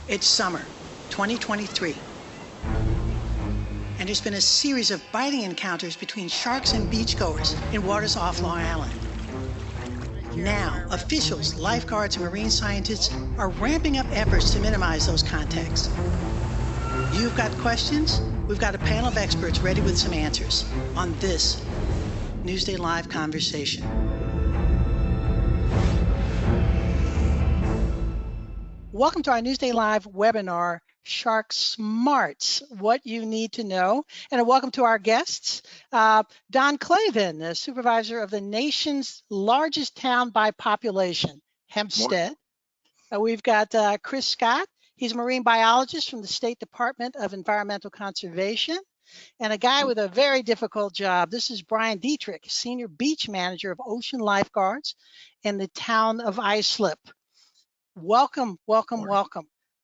It's summer, 2023, and there's been a series of biting encounters between sharks and beachgoers in waters off Long Island. Now, officials, lifeguards, and marine scientists are ramping up efforts to minimize those contacts. You've got questions? We've got a panel of experts ready with some answers on this Newsday Live conversation. Welcome to our Newsday Live webinar, Shark Smarts, What You Need to Know. And welcome to our guests, Don Clavin, the supervisor of the nation's largest town by population, Hempstead. We've got Chris Scott. He's a marine biologist from the State Department of Environmental Conservation, and a guy with a very difficult job. This is Brian Dietrich, senior beach manager of ocean lifeguards in the town of Islip. Welcome.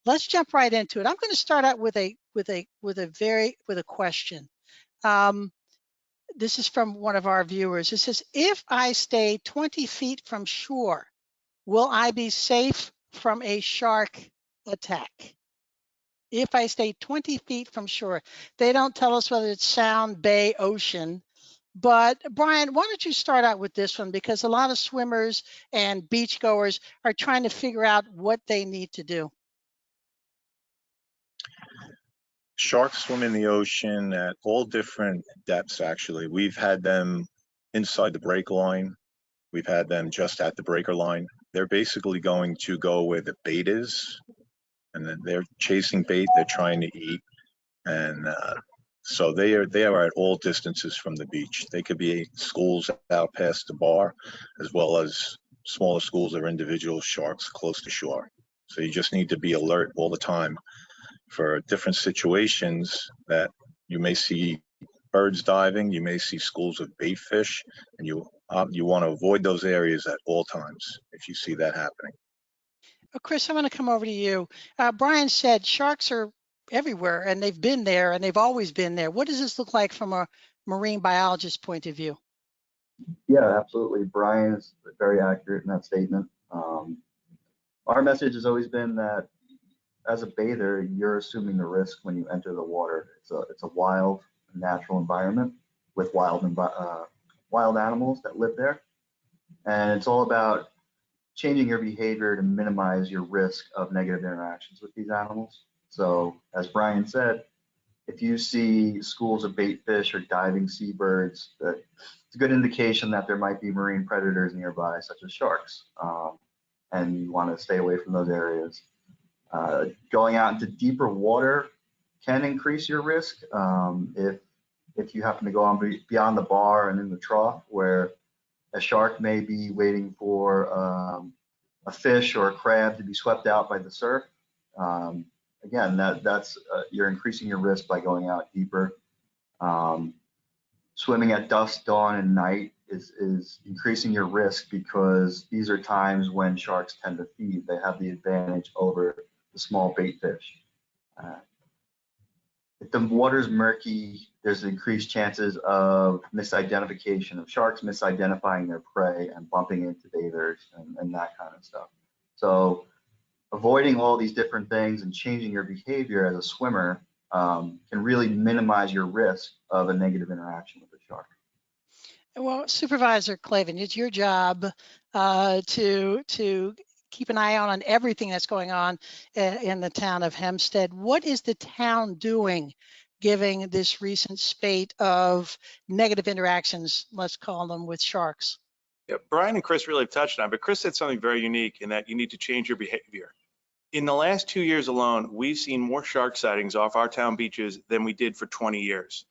Let's jump right into it. I'm going to start out with a question. This is from one of our viewers. It says, if I stay 20 feet from shore, will I be safe from a shark attack? If I stay 20 feet from shore, they don't tell us whether it's sound, bay, ocean. But Brian, why don't you start out with this one, because a lot of swimmers and beachgoers are trying to figure out what they need to do. Sharks swim in the ocean at all different depths, actually. We've had them inside the break line. We've had them just at the breaker line. They're basically going to go where the bait is, and then they're chasing bait, they're trying to eat. And so they are at all distances from the beach. They could be schools out past the bar, as well as smaller schools or individual sharks close to shore. So you just need to be alert all the time for different situations that you may see birds diving, you may see schools of bait fish, and you want to avoid those areas at all times if you see that happening. Chris, I'm going to come over to you. Brian said sharks are everywhere, and they've been there, and they've always been there. What does this look like from a marine biologist point of view? Yeah, absolutely. Brian is very accurate in that statement. Our message has always been that as a bather, you're assuming the risk when you enter the water. It's a wild, natural environment with wild animals that live there, and it's all about changing your behavior to minimize your risk of negative interactions with these animals. So, as Brian said, if you see schools of bait fish or diving seabirds, it's a good indication that there might be marine predators nearby, such as sharks, and you want to stay away from those areas. Going out into deeper water can increase your risk if you happen to go on beyond the bar and in the trough, where a shark may be waiting for a fish or a crab to be swept out by the surf. Again, that's you're increasing your risk by going out deeper. Swimming at dusk, dawn, and night is increasing your risk, because these are times when sharks tend to feed. They have the advantage over the small bait fish. If the water's murky, there's increased chances of misidentification of sharks, misidentifying their prey and bumping into bathers and that kind of stuff. So avoiding all these different things and changing your behavior as a swimmer can really minimize your risk of a negative interaction with a shark. Well, Supervisor Clavin, it's your job to keep an eye out on everything that's going on in the town of Hempstead. What is the town doing, given this recent spate of negative interactions, let's call them, with sharks? Yeah, Brian and Chris really touched on it, but Chris said something very unique in that you need to change your behavior. In the last 2 years alone, we've seen more shark sightings off our town beaches than we did for 20 years.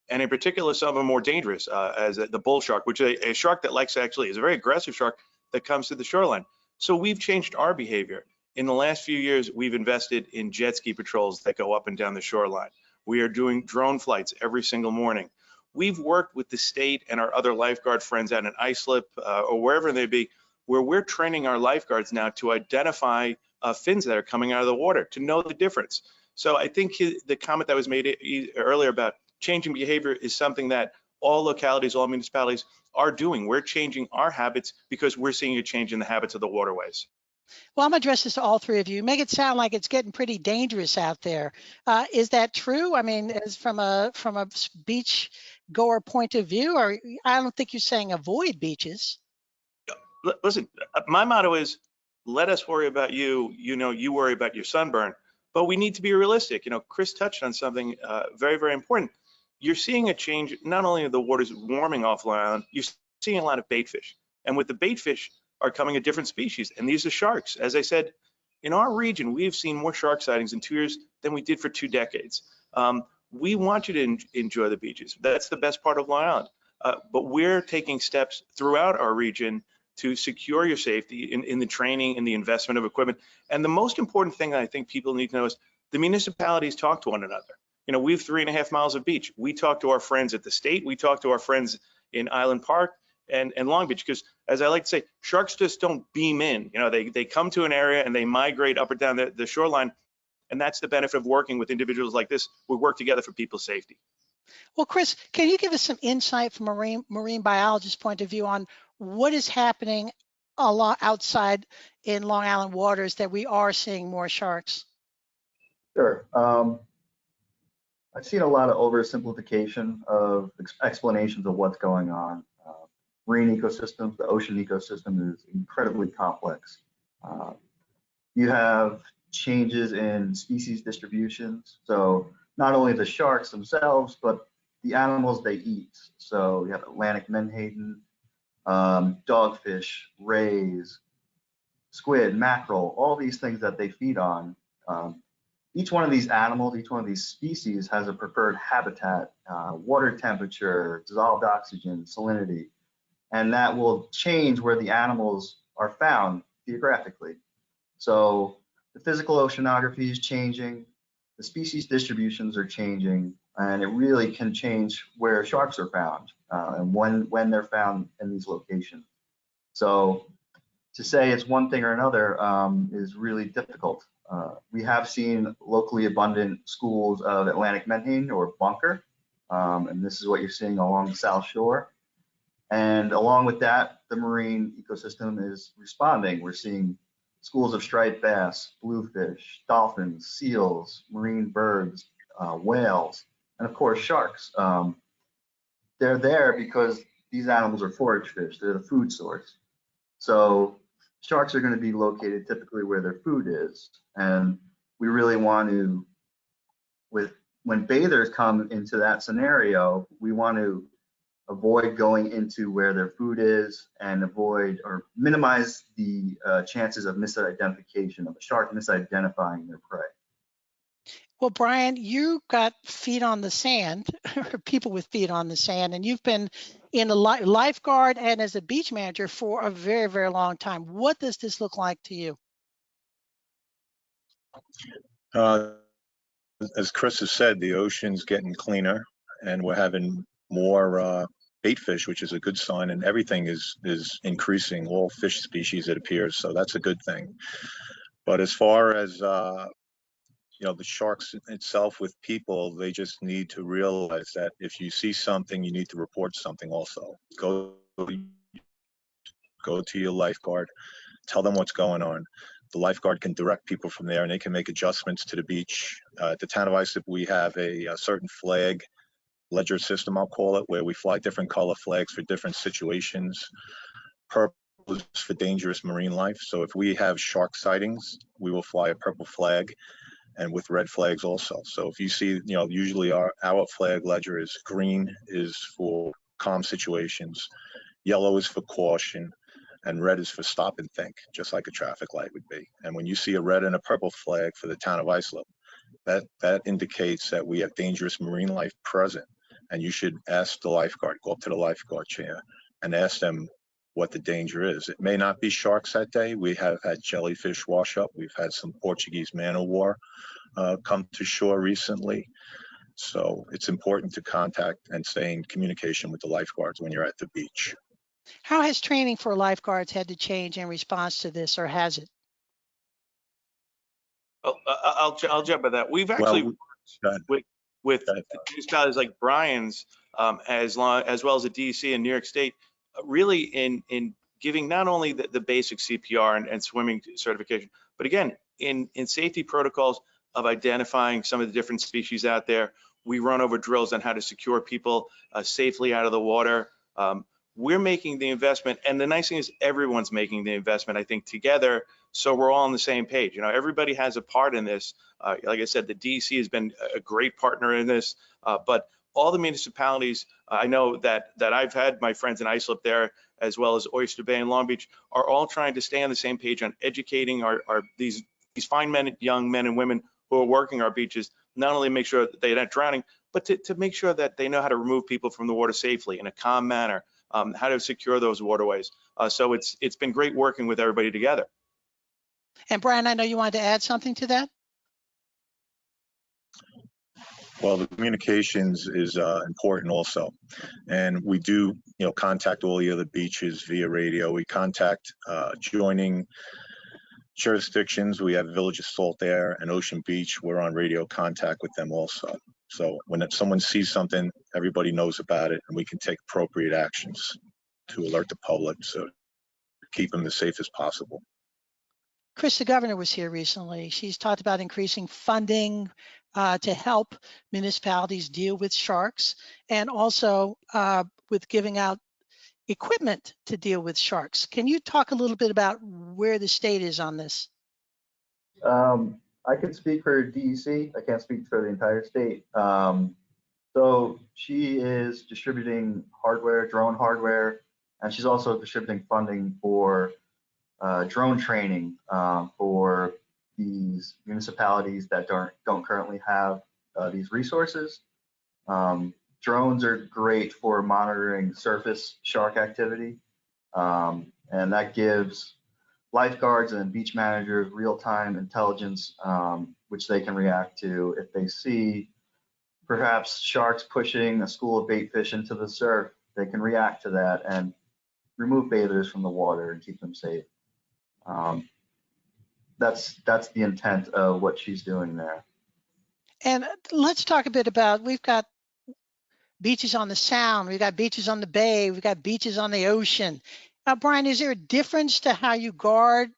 And in particular, some of them more dangerous, as the bull shark, which is a shark that is a very aggressive shark that comes to the shoreline. So we've changed our behavior. In the last few years, we've invested in jet ski patrols that go up and down the shoreline. We are doing drone flights every single morning. We've worked with the state and our other lifeguard friends out in Islip or wherever they be, where we're training our lifeguards now to identify fins that are coming out of the water, to know the difference. So I think the comment that was made earlier about changing behavior is something that all localities, all municipalities are doing. We're changing our habits because we're seeing a change in the habits of the waterways. Well, I'm gonna address this to all three of you. Make it sound like it's getting pretty dangerous out there. Is that true? I mean, as from a beach goer point of view, or I don't think you're saying avoid beaches. Listen, my motto is let us worry about you. You know, you worry about your sunburn, but we need to be realistic. You know, Chris touched on something very, very important. You're seeing a change, not only of the waters warming off Long Island, you're seeing a lot of bait fish. And with the bait fish are coming a different species, and these are sharks. As I said, in our region, we have seen more shark sightings in 2 years than we did for 2 decades. We want you to enjoy the beaches. That's the best part of Long Island. But we're taking steps throughout our region to secure your safety in the training and the investment of equipment. And the most important thing that I think people need to know is the municipalities talk to one another. You know, we have 3.5 miles of beach. We talk to our friends at the state. We talk to our friends in Island Park and Long Beach, because as I like to say, sharks just don't beam in. You know, they come to an area and they migrate up or down the shoreline. And that's the benefit of working with individuals like this. We work together for people's safety. Well, Chris, can you give us some insight from a marine biologist point of view on what is happening a lot outside in Long Island waters that we are seeing more sharks? Sure. I've seen a lot of oversimplification of explanations of what's going on. Marine ecosystems, the ocean ecosystem is incredibly complex. You have changes in species distributions. So not only the sharks themselves, but the animals they eat. So you have Atlantic menhaden, dogfish, rays, squid, mackerel, all these things that they feed on. Each one of these animals, each one of these species has a preferred habitat, water temperature, dissolved oxygen, salinity, and that will change where the animals are found geographically. So the physical oceanography is changing, the species distributions are changing, and it really can change where sharks are found and when they're found in these locations. So to say it's one thing or another is really difficult. We have seen locally abundant schools of Atlantic menhaden or bunker, and this is what you're seeing along the South Shore. And along with that, the marine ecosystem is responding. We're seeing schools of striped bass, bluefish, dolphins, seals, marine birds, whales, and of course sharks. They're there because these animals are forage fish. They're the food source. So sharks are going to be located typically where their food is. And we really want to, when bathers come into that scenario, we want to avoid going into where their food is and avoid or minimize the chances of misidentification of a shark misidentifying their prey. Well, Brian, you got feet on the sand, or people with feet on the sand, and you've been in a lifeguard and as a beach manager for a very, very long time. What does this look like to you? As Chris has said, the ocean's getting cleaner and we're having more bait fish, which is a good sign, and everything is increasing, all fish species, it appears, so that's a good thing. But as far as you know, the sharks itself with people, they just need to realize that if you see something, you need to report something also. Go to your lifeguard, tell them what's going on. The lifeguard can direct people from there and they can make adjustments to the beach. At the town of Islip, we have a certain flag ledger system, I'll call it, where we fly different color flags for different situations. Purple is for dangerous marine life. So if we have shark sightings, we will fly a purple flag and with red flags also. So if you see, you know, usually our flag ledger is green is for calm situations, yellow is for caution, and red is for stop and think, just like a traffic light would be. And when you see a red and a purple flag for the town of Islip, that indicates that we have dangerous marine life present. And you should ask the lifeguard, go up to the lifeguard chair and ask them what the danger is. It may not be sharks that day. We have had jellyfish wash up. We've had some Portuguese man-o-war come to shore recently. So it's important to contact and stay in communication with the lifeguards when you're at the beach. How has training for lifeguards had to change in response to this, or has it? Oh, I'll jump at that. We've actually worked with municipalities like Brian's, as well as the DC and New York State, really in giving not only the basic CPR and swimming certification, but again, in safety protocols of identifying some of the different species out there. We run over drills on how to secure people safely out of the water. We're making the investment, and the nice thing is everyone's making the investment, I think, together, so we're all on the same page. You know, everybody has a part in this. Like I said, the DEC has been a great partner in this, but all the municipalities, I know that I've had my friends in Islip there, as well as Oyster Bay and Long Beach, are all trying to stay on the same page on educating these fine young men and women who are working our beaches, not only make sure that they're not drowning, but to make sure that they know how to remove people from the water safely in a calm manner, how to secure those waterways. So it's been great working with everybody together. And Brian, I know you wanted to add something to that. Well, the communications is important also, and we do, contact all the other beaches via radio. We contact joining jurisdictions. We have Village of Salt Air and Ocean Beach. We're on radio contact with them also. So when someone sees something, everybody knows about it, and we can take appropriate actions to alert the public, so keep them as safe as possible. Chris, the governor, was here recently. She's talked about increasing funding to help municipalities deal with sharks, and also with giving out equipment to deal with sharks. Can you talk a little bit about where the state is on this? I can speak for DEC. I can't speak for the entire state. So she is distributing hardware, drone hardware, and she's also distributing funding for drone training for these municipalities that don't currently have these resources. Drones are great for monitoring surface shark activity, and that gives lifeguards and beach managers real-time intelligence, which they can react to if they see perhaps sharks pushing a school of bait fish into the surf. They can react to that and remove bathers from the water and keep them safe. That's the intent of what she's doing there. And let's talk a bit about, we've got beaches on the Sound, we've got beaches on the Bay, we've got beaches on the ocean. Brian, is there a difference to how you guard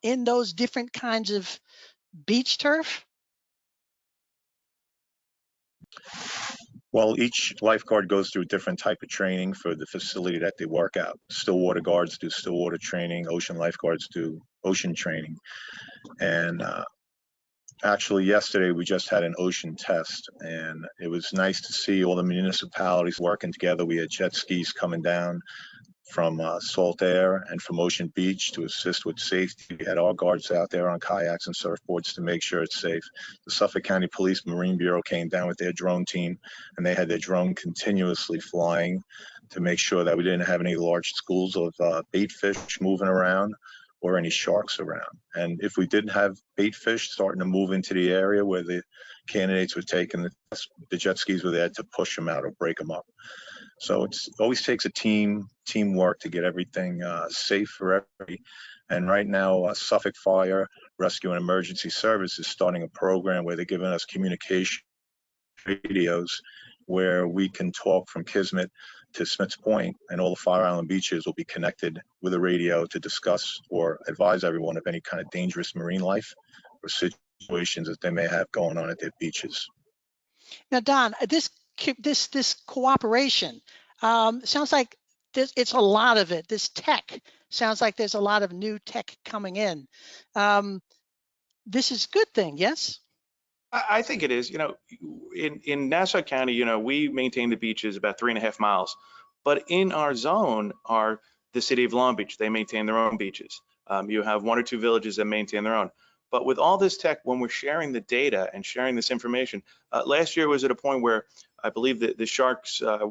in those different kinds of beach turf? Well, each lifeguard goes through a different type of training for the facility that they work out. Stillwater guards do stillwater training, ocean lifeguards do ocean training. And actually yesterday we just had an ocean test, and it was nice to see all the municipalities working together. We had jet skis coming down from Salt Air and from Ocean Beach to assist with safety. We had our guards out there on kayaks and surfboards to make sure it's safe. The Suffolk County Police Marine Bureau came down with their drone team, and they had their drone continuously flying to make sure that we didn't have any large schools of bait fish moving around or any sharks around. And if we did have bait fish starting to move into the area where the candidates were taking, the jet skis were there to push them out or break them up. So it always takes a teamwork to get everything safe for everybody. And right now, Suffolk Fire Rescue and Emergency Service is starting a program where they're giving us communication radios where we can talk from Kismet to Smith's Point, and all the Fire Island beaches will be connected with a radio to discuss or advise everyone of any kind of dangerous marine life or situations that they may have going on at their beaches. Now, Don, this cooperation sounds like it's a lot of it. This tech sounds like there's a lot of new tech coming in. This is a good thing, yes? I think it is. You know, in Nassau County, you know, we maintain the beaches about 3.5 miles, but in our zone are the city of Long Beach. They maintain their own beaches. You have 1 or 2 villages that maintain their own. But with all this tech, when we're sharing the data and sharing this information, last year was at a point where I believe that the sharks, a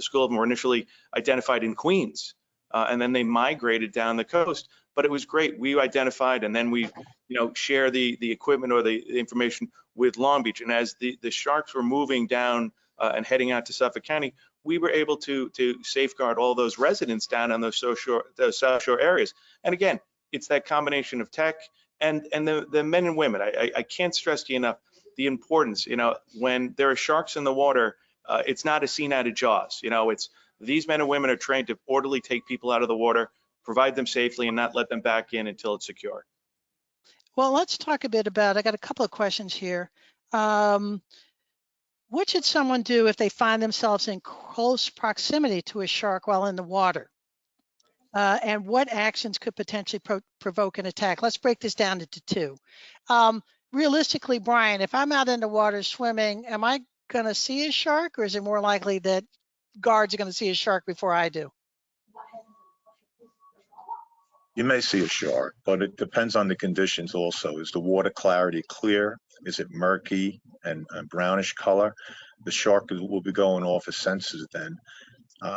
school of them were initially identified in Queens, and then they migrated down the coast. But it was great. We identified, and then we, you know, share the equipment or the information with Long Beach. And as the sharks were moving down and heading out to Suffolk County, we were able to safeguard all those residents down on those South Shore areas. And again, it's that combination of tech and the men and women. I can't stress to you enough the importance. You know, when there are sharks in the water, it's not a scene out of Jaws. You know, it's These men and women are trained to orderly take people out of the water, provide them safely, and not let them back in until it's secure. Well, let's talk a bit about, I got a couple of questions here. What should someone do if they find themselves in close proximity to a shark while in the water? And what actions could potentially provoke an attack? Let's break this down into two. Realistically, Brian, if I'm out in the water swimming, am I going to see a shark, or is it more likely that guards are going to see a shark before I do? You may see a shark, but it depends on the conditions also. Is the water clarity clear? Is it murky and brownish color? The shark will be going off his senses then.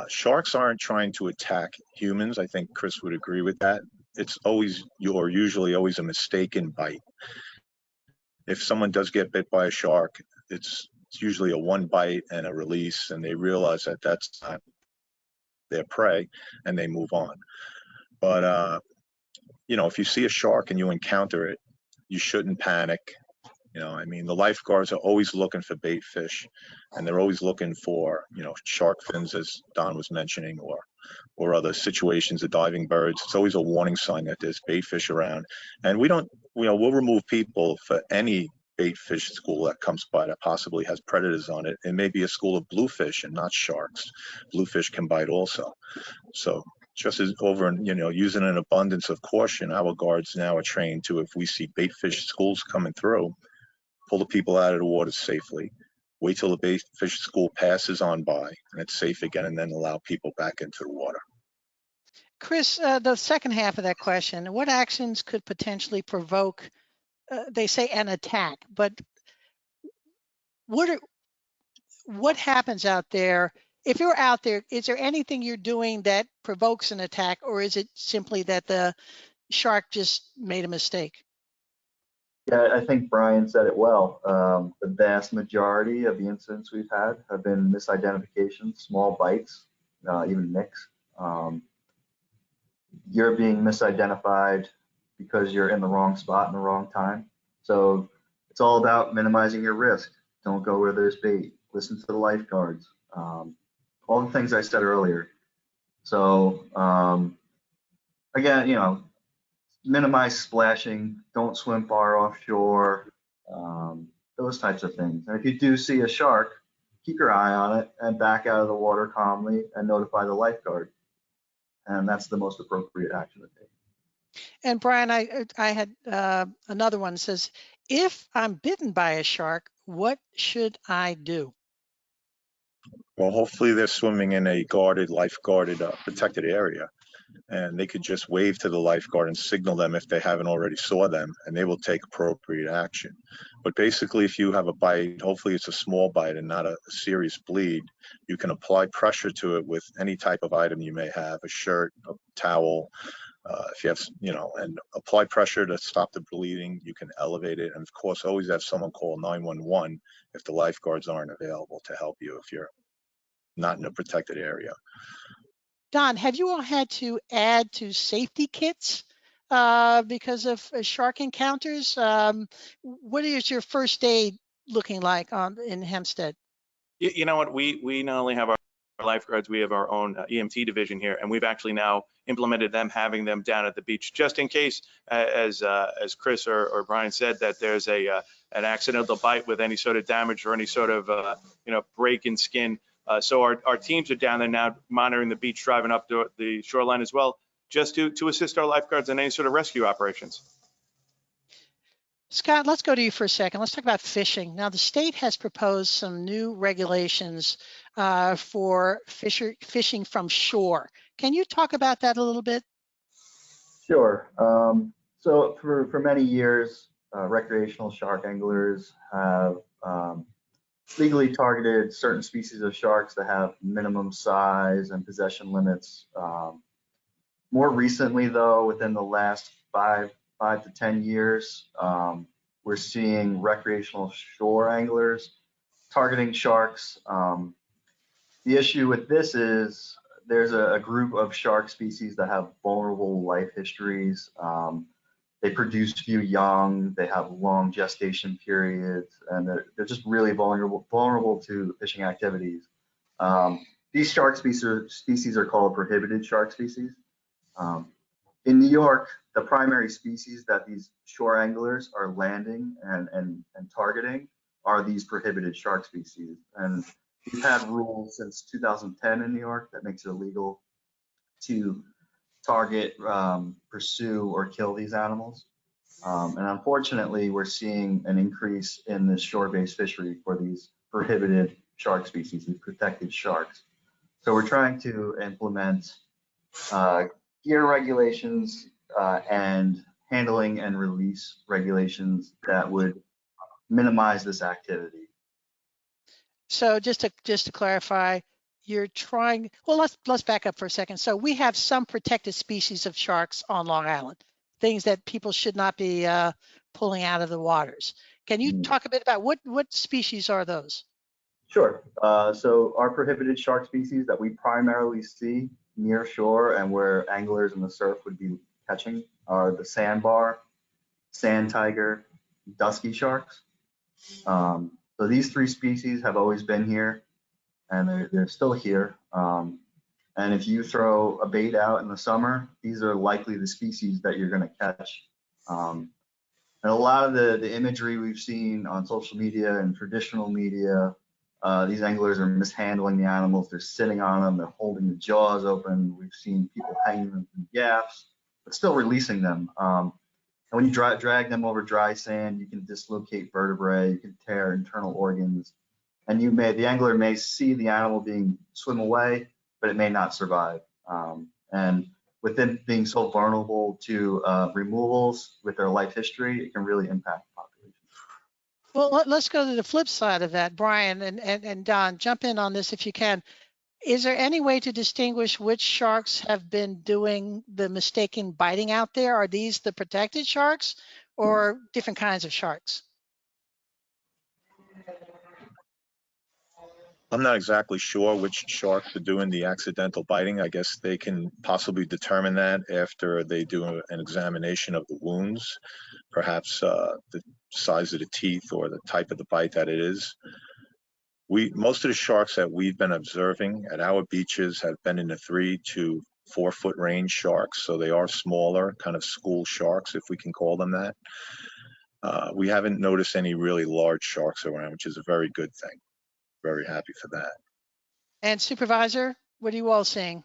Sharks aren't trying to attack humans. I think Chris would agree with that. It's usually always a mistaken bite. If someone does get bit by a shark, it's usually a one bite and a release, and they realize that that's not their prey, and they move on. But if you see a shark and you encounter it, you shouldn't panic. I mean, the lifeguards are always looking for bait fish, and they're always looking for, shark fins, as Don was mentioning, or other situations of diving birds. It's always a warning sign that there's bait fish around. And we'll remove people for any bait fish school that comes by that possibly has predators on it. It may be a school of bluefish and not sharks. Bluefish can bite also. So just as using an abundance of caution, our guards now are trained to, if we see bait fish schools coming through, pull the people out of the water safely, wait till the bait fish school passes on by and it's safe again, and then allow people back into the water. Chris, the second half of that question, what actions could potentially provoke, they say an attack, but what happens out there? If you're out there, is there anything you're doing that provokes an attack, or is it simply that the shark just made a mistake? Yeah, I think Brian said it well. The vast majority of the incidents we've had have been misidentifications, small bites, even nicks. You're being misidentified because you're in the wrong spot in the wrong time. So it's all about minimizing your risk. Don't go where there's bait. Listen to the lifeguards. All the things I said earlier. So again, minimize splashing, don't swim far offshore, those types of things. And if you do see a shark, keep your eye on it and back out of the water calmly and notify the lifeguard. And that's the most appropriate action to take. And Brian, I had another one that says, if I'm bitten by a shark, what should I do? Well, hopefully they're swimming in a life-guarded, protected area. And they could just wave to the lifeguard and signal them if they haven't already saw them, and they will take appropriate action. But basically, if you have a bite, hopefully it's a small bite and not a serious bleed, you can apply pressure to it with any type of item you may have, a shirt, a towel, if you have, and apply pressure to stop the bleeding. You can elevate it. And of course, always have someone call 911 if the lifeguards aren't available to help you if you're not in a protected area. Don, have you all had to add to safety kits because of shark encounters? What is your first aid looking like in Hempstead? You know what? We not only have our lifeguards, we have our own EMT division here, and we've actually now implemented them, having them down at the beach just in case, as Chris or Brian said, that there's an accidental bite with any sort of damage or any sort of break in skin. So our teams are down there now monitoring the beach, driving up to the shoreline as well, just to assist our lifeguards in any sort of rescue operations. Scott, let's go to you for a second. Let's talk about fishing. Now, the state has proposed some new regulations for fishing from shore. Can you talk about that a little bit? Sure. So for many years, recreational shark anglers have legally targeted certain species of sharks that have minimum size and possession limits. More recently, though, within the last 5 to 10 years, we're seeing recreational shore anglers targeting sharks. The issue with this is there's a group of shark species that have vulnerable life histories. They produce few young, they have long gestation periods, and they're just really vulnerable to fishing activities. these shark species are called prohibited shark species. In New York, the primary species that these shore anglers are landing and targeting are these prohibited shark species. And we've had rules since 2010 in New York that makes it illegal to target, pursue, or kill these animals. And unfortunately, we're seeing an increase in the shore-based fishery for these prohibited shark species, these protected sharks. So we're trying to implement gear regulations and handling and release regulations that would minimize this activity. So just to clarify, you're trying, well, let's back up for a second. So we have some protected species of sharks on Long Island, things that people should not be pulling out of the waters. Can you talk a bit about what species are those? Sure. So our prohibited shark species that we primarily see near shore and where anglers in the surf would be catching are the sandbar, sand tiger, dusky sharks. So these three species have always been here, and they're still here. And if you throw a bait out in the summer, these are likely the species that you're going to catch. And a lot of the imagery we've seen on social media and traditional media, these anglers are mishandling the animals. They're sitting on them. They're holding the jaws open. We've seen people hanging them from gaffs, but still releasing them. And when you drag them over dry sand, you can dislocate vertebrae, you can tear internal organs, and the angler may see the animal swim away, but it may not survive. And with them being so vulnerable to removals with their life history, it can really impact the population. Well, let's go to the flip side of that, Brian and Don, jump in on this if you can. Is there any way to distinguish which sharks have been doing the mistaken biting out there? Are these the protected sharks or different kinds of sharks? I'm not exactly sure which sharks are doing the accidental biting. I guess they can possibly determine that after they do an examination of the wounds, perhaps the size of the teeth or the type of the bite that it is. Most of the sharks that we've been observing at our beaches have been in the 3 to 4 foot range sharks, so they are smaller, kind of school sharks, if we can call them that. We haven't noticed any really large sharks around, which is a very good thing. Very happy for that. And Supervisor, what are you all seeing?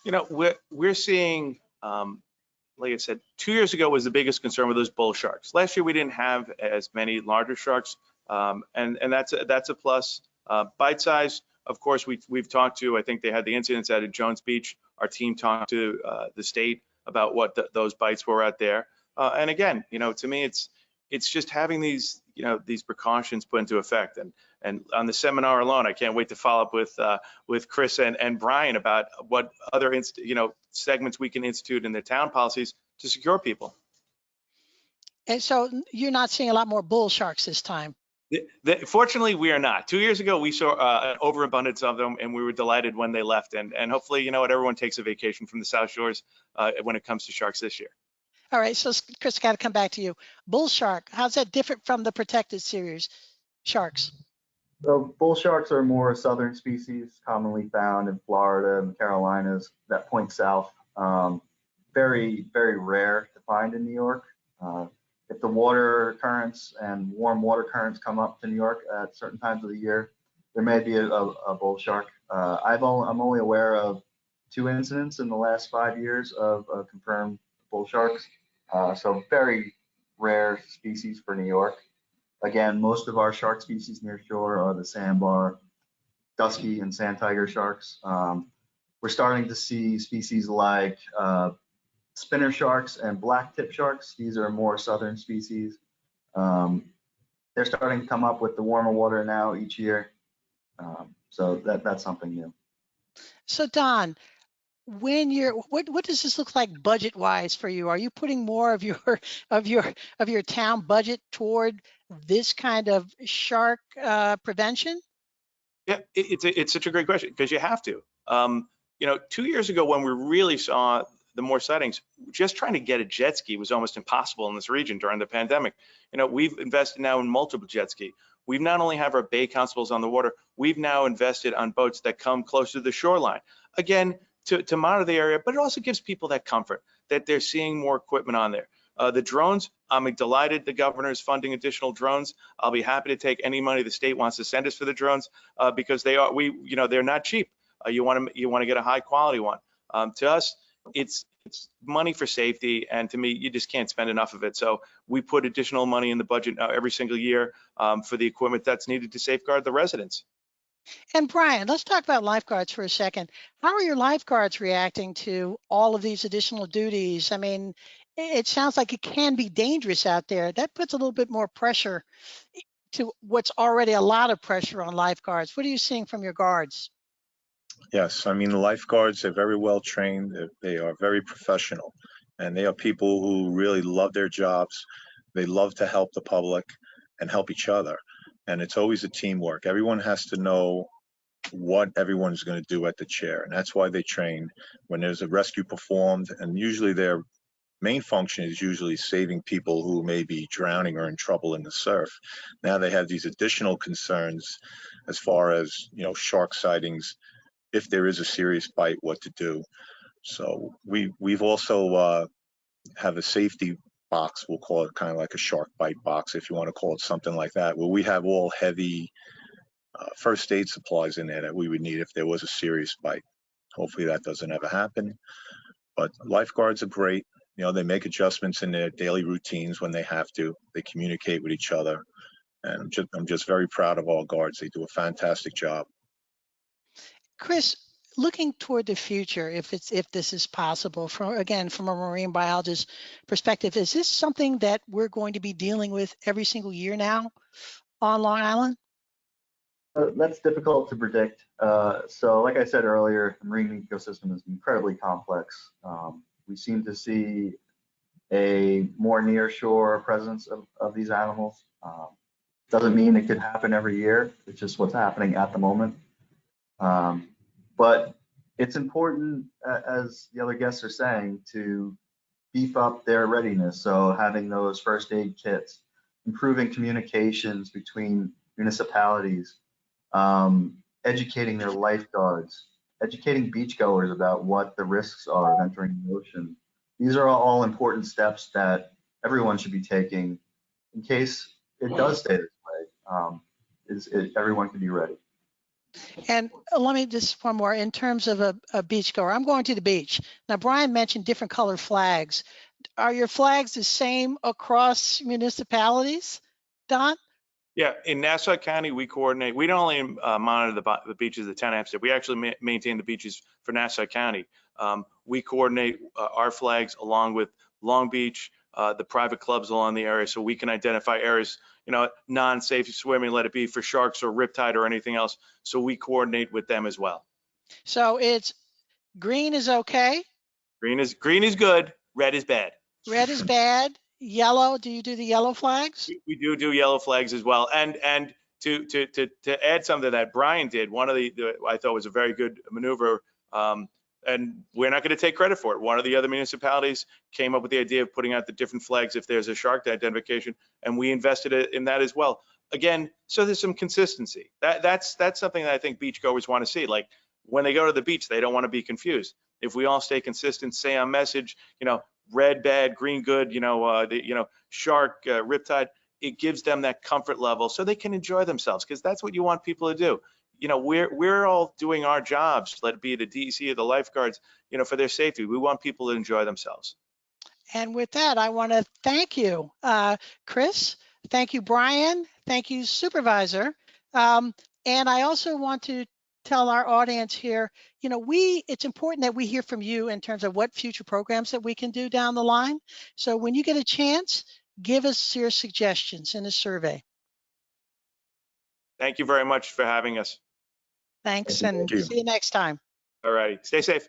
You know, we're seeing, like I said, 2 years ago was the biggest concern with those bull sharks. Last year we didn't have as many larger sharks, and that's a plus. Bite size, of course, we've talked to. I think they had the incidents out at Jones Beach. Our team talked to the state about what those bites were out there. And again, you know, to me, it's just having these, you know, these precautions put into effect. And on the seminar alone, I can't wait to follow up with Chris and Brian about what other segments we can institute in the town policies to secure people. And so you're not seeing a lot more bull sharks this time. Fortunately, we are not. 2 years ago, we saw an overabundance of them, and we were delighted when they left. And hopefully, you know what, everyone takes a vacation from the South Shores when it comes to sharks this year. All right, so Chris, got to come back to you. Bull shark, how's that different from the protected series sharks? So bull sharks are more southern species, commonly found in Florida and the Carolinas that point south. Very, very rare to find in New York. If the water currents and warm water currents come up to New York at certain times of the year, there may be a bull shark. I'm only aware of 2 incidents in the last 5 years of confirmed bull sharks. So very rare species for New York. Again, most of our shark species near shore are the sandbar, dusky, and sand tiger sharks. We're starting to see species like spinner sharks and black tip sharks. These are more southern species. They're starting to come up with the warmer water now each year. So that's something new. So Don, when what does this look like budget wise for you? Are you putting more of your town budget toward this kind of shark prevention? Yeah, it's such a great question because you have to. You know, 2 years ago when we really saw the more sightings. Just trying to get a jet ski was almost impossible in this region during the pandemic. You know, we've invested now in multiple jet ski. We've not only have our bay constables on the water, we've now invested on boats that come closer to the shoreline. Again, to monitor the area, but it also gives people that comfort that they're seeing more equipment on there. The drones, I'm delighted the governor is funding additional drones. I'll be happy to take any money the state wants to send us for the drones because they're not cheap. You want to get a high quality one. To us, it's money for safety, and to me, you just can't spend enough of it. So we put additional money in the budget every single year for the equipment that's needed to safeguard the residents. And Brian, let's talk about lifeguards for a second. How are your lifeguards reacting to all of these additional duties? I mean, it sounds like it can be dangerous out there. That puts a little bit more pressure to what's already a lot of pressure on lifeguards. What are you seeing from your guards? Yes, I mean, the lifeguards are very well trained. They are very professional, and they are people who really love their jobs. They love to help the public and help each other. And it's always a teamwork. Everyone has to know what everyone's going to do at the chair. And that's why they train when there's a rescue performed. And usually their main function is usually saving people who may be drowning or in trouble in the surf. Now they have these additional concerns as far as, you know, shark sightings. If there is a serious bite, what to do. So we've also have a safety box, we'll call it kind of like a shark bite box, if you want to call it something like that, where we have all heavy first aid supplies in there that we would need if there was a serious bite. Hopefully that doesn't ever happen. But lifeguards are great. You know, they make adjustments in their daily routines when they have to. They communicate with each other. And I'm just very proud of all guards. They do a fantastic job. Chris, looking toward the future, if this is possible, from a marine biologist perspective, is this something that we're going to be dealing with every single year now on Long Island? That's difficult to predict. So like I said earlier, the marine ecosystem is incredibly complex. We seem to see a more near-shore presence of these animals. Doesn't mean it could happen every year. It's just what's happening at the moment. But it's important, as the other guests are saying, to beef up their readiness. So having those first aid kits, improving communications between municipalities, educating their lifeguards, educating beachgoers about what the risks are of entering the ocean. These are all important steps that everyone should be taking in case it does stay this way. Everyone can be ready. And let me just one more in terms of a beachgoer. I'm going to the beach. Now, Brian mentioned different color flags. Are your flags the same across municipalities, Don? Yeah, in Nassau County, we coordinate. We don't only monitor the beaches of the town of Hempstead. We actually maintain the beaches for Nassau County. We coordinate our flags along with Long Beach, the private clubs along the area, so we can identify areas, you know, non-safe swimming, let it be for sharks or riptide or anything else. So we coordinate with them as well. So it's green is okay. Green is good. Red is bad. Red is bad. Yellow. Do you do the yellow flags? We do yellow flags as well. And to add something that Brian did, one of the I thought was a very good maneuver. And we're not going to take credit for it. One of the other municipalities came up with the idea of putting out the different flags if there's a shark identification, and we invested in that as well. Again, so there's some consistency. That's something that I think beachgoers want to see. Like when they go to the beach, they don't want to be confused. If we all stay consistent, say on message, you know, red bad, green good, shark, riptide, it gives them that comfort level so they can enjoy themselves, because that's what you want people to do. You know, we're all doing our jobs, let it be the DEC or the lifeguards, you know, for their safety. We want people to enjoy themselves. And with that, I want to thank you, Chris. Thank you, Brian. Thank you, Supervisor. And I also want to tell our audience here, you know, it's important that we hear from you in terms of what future programs that we can do down the line. So when you get a chance, give us your suggestions in a survey. Thank you very much for having us. Thanks, and see you next time. All righty. Stay safe.